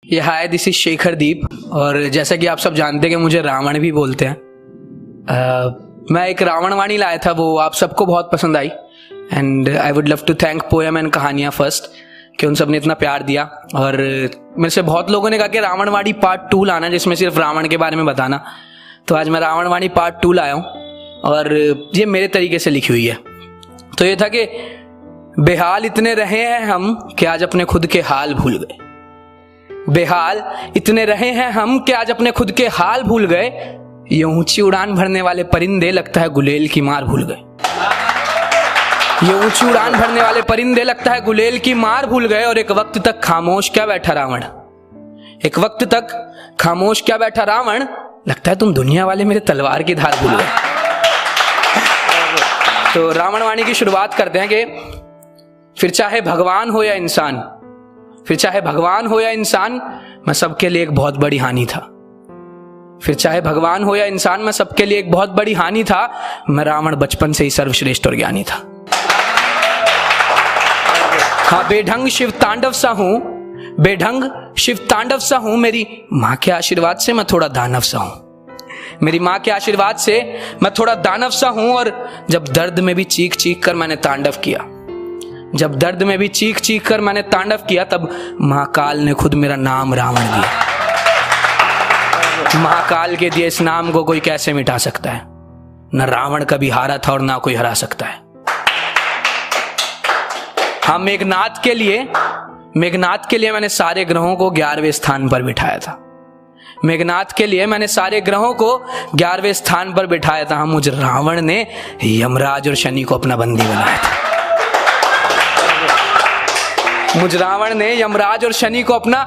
ये hi this is Shekhar दीप। और जैसा कि आप सब जानते हैं कि मुझे रावण भी बोलते हैं। मैं एक रावण वाणी लाया था, वो आप सबको बहुत पसंद आई। And I would love to thank poem and कहानियाँ फर्स्ट कि उन सब ने इतना प्यार दिया। और मेरे से बहुत लोगों ने कहा कि रावण वाणी पार्ट 2 लाना जिसमें सिर्फ रावण के बारे में बताना। तो आज मैं रावण वाणी पार्ट 2 लाया हूँ और ये मेरे तरीके से लिखी हुई है। तो ये था कि बेहाल इतने रहे हैं हम कि आज अपने खुद के हाल भूल गए। बेहाल इतने रहे हैं हम कि आज अपने खुद के हाल भूल गए। ये ऊंची उड़ान भरने वाले परिंदे लगता है गुलेल की मार भूल गए। ये ऊंची उड़ान भरने वाले परिंदे लगता है गुलेल की मार भूल गए। और एक वक्त तक खामोश क्या बैठा रावण, एक वक्त तक खामोश क्या बैठा रावण, लगता है तुम दुनिया वाले मेरे तलवार की धार भूल गए। तो रावण वाणी की शुरुआत करते हैं कि फिर चाहे भगवान हो या इंसान, फिर चाहे भगवान हो या इंसान, मैं सबके लिए एक बहुत बड़ी हानि था। फिर चाहे भगवान हो या इंसान, मैं सबके लिए एक बहुत बड़ी हानि था। मैं रावण बचपन से ही सर्वश्रेष्ठ और ज्ञानी था। हाँ, बेढंग शिव तांडव सा हूं, बेढंग शिव तांडव सा हूं। मेरी माँ के आशीर्वाद से मैं थोड़ा दानव सा हूं। मेरी माँ के आशीर्वाद से मैं थोड़ा दानव सा हूं। और जब दर्द में भी चीख चीख कर मैंने तांडव किया, जब दर्द में भी चीख चीख कर मैंने तांडव किया, तब महाकाल ने खुद मेरा नाम रावण दिया। महाकाल के दिए इस नाम को कोई कैसे मिटा सकता है। न रावण कभी हारा था और ना कोई हरा सकता है। हाँ, मेघनाथ के लिए मैंने सारे ग्रहों को 11वें स्थान पर बिठाया था। मेघनाथ के लिए मैंने सारे ग्रहों को 11वें स्थान पर बिठाया था। मुझ रावण ने यमराज और शनि को अपना बंदी बनाया था। मुझ रावण ने यमराज और शनि को अपना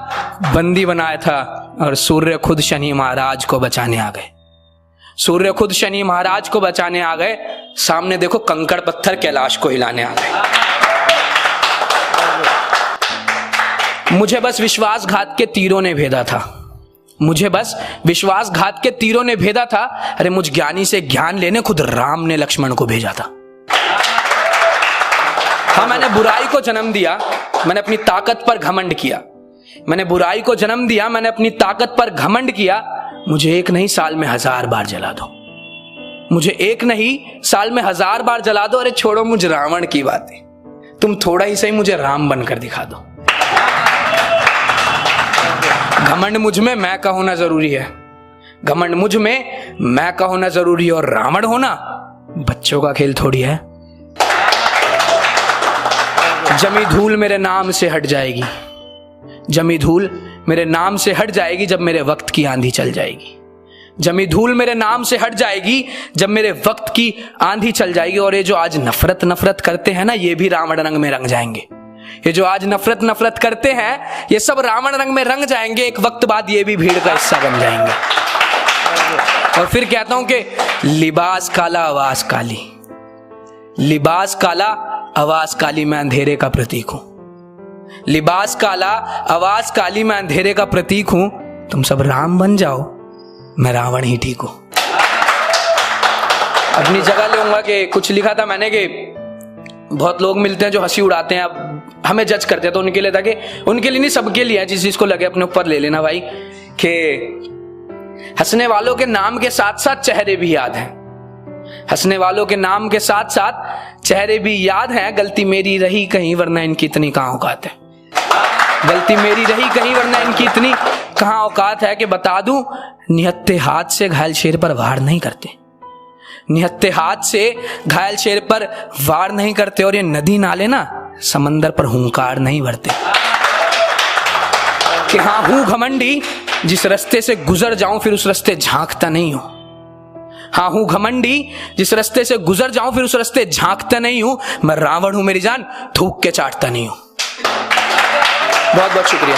बंदी बनाया था। और सूर्य खुद शनि महाराज को बचाने आ गए। सूर्य खुद शनि महाराज को बचाने आ गए। सामने देखो कंकड़ पत्थर कैलाश को हिलाने आ गए। मुझे बस विश्वासघात के तीरों ने भेदा था। मुझे बस विश्वासघात के तीरों ने भेदा था। अरे मुझ ज्ञानी से ज्ञान लेने खुद राम ने लक्ष्मण को भेजा था। हाँ, मैंने बुराई को जन्म दिया, मैंने अपनी ताकत पर घमंड किया। मैंने बुराई को जन्म दिया, मैंने अपनी ताकत पर घमंड किया। मुझे एक नहीं साल में 1000 बार जला दो, मुझे एक नहीं साल में 1000 बार जला दो। अरे छोड़ो मुझ रावण की बातें, तुम थोड़ा ही सही मुझे राम बनकर दिखा दो। घमंड मुझ में मैं का होना जरूरी है। घमंड मुझ में मैं का होना जरूरी है। और रावण होना बच्चों का खेल थोड़ी है। जमी धूल मेरे नाम से हट जाएगी, जमी धूल मेरे नाम से हट जाएगी जब मेरे वक्त की आंधी चल जाएगी। जमी धूल मेरे नाम से हट जाएगी जब मेरे वक्त की आंधी चल जाएगी। और ये जो आज नफरत करते हैं ना, ये भी रावण रंग में रंग जाएंगे। ये जो आज नफरत करते हैं, ये सब रावण रंग में रंग जाएंगे। एक वक्त बाद ये भी भीड़ का हिस्सा बन जाएंगे। और फिर कहता हूं कि लिबास काला आवाज काली, लिबास काला आवाज काली, मैं अंधेरे का प्रतीक हूं। लिबास काला आवाज काली, मैं अंधेरे का प्रतीक हूं। तुम सब राम बन जाओ, मैं रावण ही ठीक हूं। अपनी जगह लूंगा कि कुछ लिखा था मैंने कि बहुत लोग मिलते हैं जो हंसी उड़ाते हैं, अब हमें जज करते हैं। तो उनके लिए था कि उनके लिए नहीं, सबके लिए है। जिस चीज को लगे अपने ऊपर ले लेना भाई। कि हंसने वालों के नाम के साथ साथ चेहरे भी याद हैं। हंसने वालों के नाम के साथ साथ चेहरे भी याद हैं। गलती मेरी रही कहीं वरना इनकी इतनी कहां औकात है। गलती मेरी रही कहीं वरना इनकी इतनी कहां औकात है। कि बता दूं, निहत्थे हाथ से घायल शेर पर वार नहीं करते। निहत्थे हाथ से घायल शेर पर वार नहीं करते। और ये नदी नाले ना समंदर पर हुंकार नहीं भरते। कि हाँ, हूं घमंडी, जिस रास्ते से गुजर जाऊं फिर उस रास्ते झांकता नहीं हूं। हाँ, हूं घमंडी, जिस रास्ते से गुजर जाऊं फिर उस रास्ते झांकता नहीं हूं। मैं रावण हूं मेरी जान, थूक के चाटता नहीं हूं। बहुत बहुत शुक्रिया।